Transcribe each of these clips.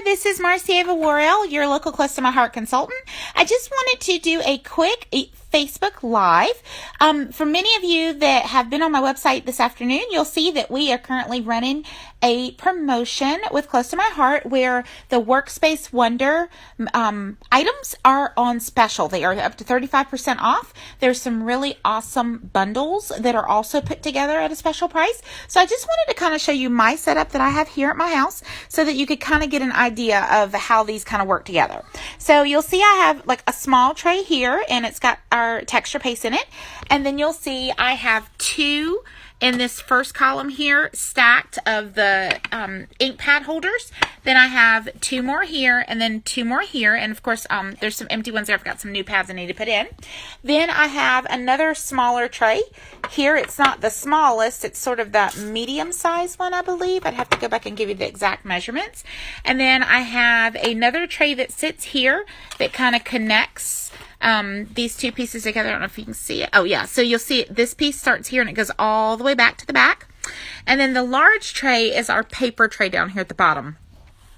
this is Marcia Worrell, your local Close to My Heart consultant. I just wanted to do a quick Facebook Live. For many of you that have been on my website this afternoon, you'll see that we are currently running a promotion with Close to My Heart where the Workspace Wonder items are on special. They are up to 35% off. There's some really awesome bundles that are also put together at a special price. So I just wanted to kind of show you my setup that I have here at my house so that you could kind of get an idea of how these kind of work together. So you'll see I have like a small tray here and it's got our texture paste in it. And then you'll see I have two in this first column here stacked of the ink pad holders. Then I have two more here and then two more here. And of course, there's some empty ones there. I've got some new pads I need to put in. Then I have another smaller tray. Here it's not the smallest. It's sort of that medium sized one, I believe. I'd have to go back and give you the exact measurements. And then I have another tray that sits here that kind of connects these two pieces together. I don't know if you can see it. Oh yeah, so you'll see it. This piece starts here and it goes all the way back to the back. And then the large tray is our paper tray down here at the bottom.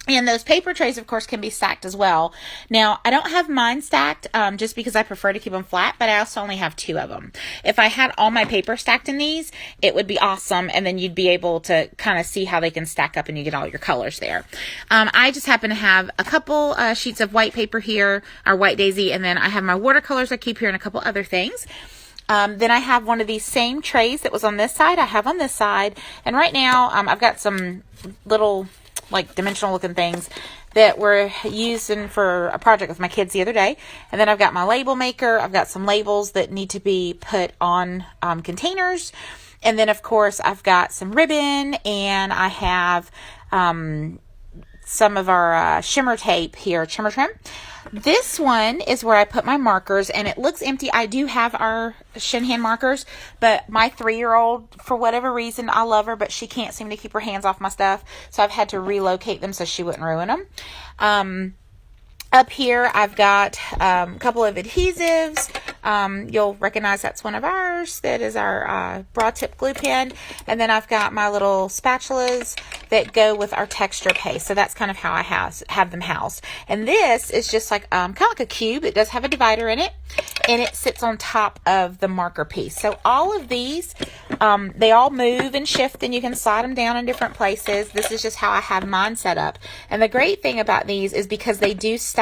And those paper trays, of course, can be stacked as well. Now, I don't have mine stacked just because I prefer to keep them flat, but I also only have two of them. If I had all my paper stacked in these, it would be awesome, and then you'd be able to kind of see how they can stack up and you get all your colors there. I just happen to have a couple sheets of white paper here, our white daisy, and then I have my watercolors I keep here and a couple other things. Then I have one of these same trays that was on this side. I have on this side, and right now I've got some little like dimensional looking things that we're using for a project with my kids the other day. And then I've got my label maker. I've got some labels that need to be put on containers. And then of course I've got some ribbon and I have some of our shimmer tape here, shimmer trim. This one is where I put my markers, and it looks empty. I do have our Shinhan markers, but my 3-year-old, for whatever reason, I love her, but she can't seem to keep her hands off my stuff, so I've had to relocate them so she wouldn't ruin them. Up here, I've got a couple of adhesives. You'll recognize that's one of ours. That is our broad tip glue pen. And then I've got my little spatulas that go with our texture paste. So that's kind of how I have them housed. And this is just like kind of like a cube. It does have a divider in it, and it sits on top of the marker piece. So all of these, they all move and shift, and you can slide them down in different places. This is just how I have mine set up. And the great thing about these is because they do stack,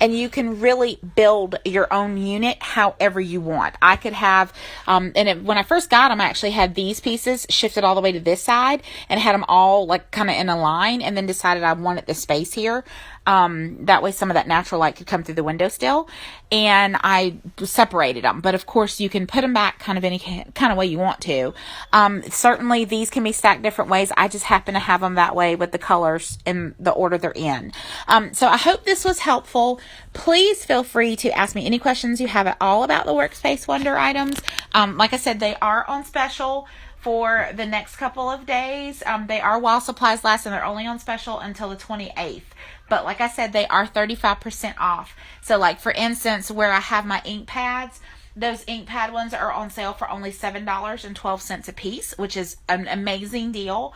and you can really build your own unit however you want. I could have, when I first got them, I actually had these pieces shifted all the way to this side and had them all like kind of in a line, and then decided I wanted the space here. That way some of that natural light could come through the window still, and I separated them. But of course you can put them back kind of any kind of way you want to. Certainly these can be stacked different ways. I just happen to have them that way with the colors in the order they're in. So I hope this was helpful. Please feel free to ask me any questions you have at all about the Workspace Wonder items. Like I said, they are on special for the next couple of days. They are while supplies last, and they're only on special until the 28th. But like I said, they are 35% off. So like for instance, where I have my ink pads, those ink pad ones are on sale for only $7.12 a piece, which is an amazing deal.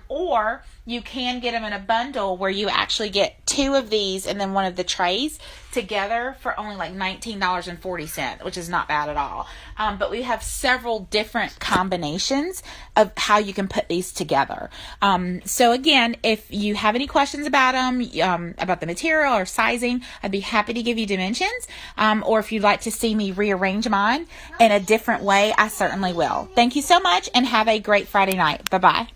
Or you can get them in a bundle where you actually get two of these and then one of the trays together for only like $19.40, which is not bad at all. But we have several different combinations of how you can put these together. So again, if you have any questions about them, about the material or sizing, I'd be happy to give you dimensions. Or if you'd like to see me rearrange mine in a different way, I certainly will. Thank you so much, and have a great Friday night. Bye-bye.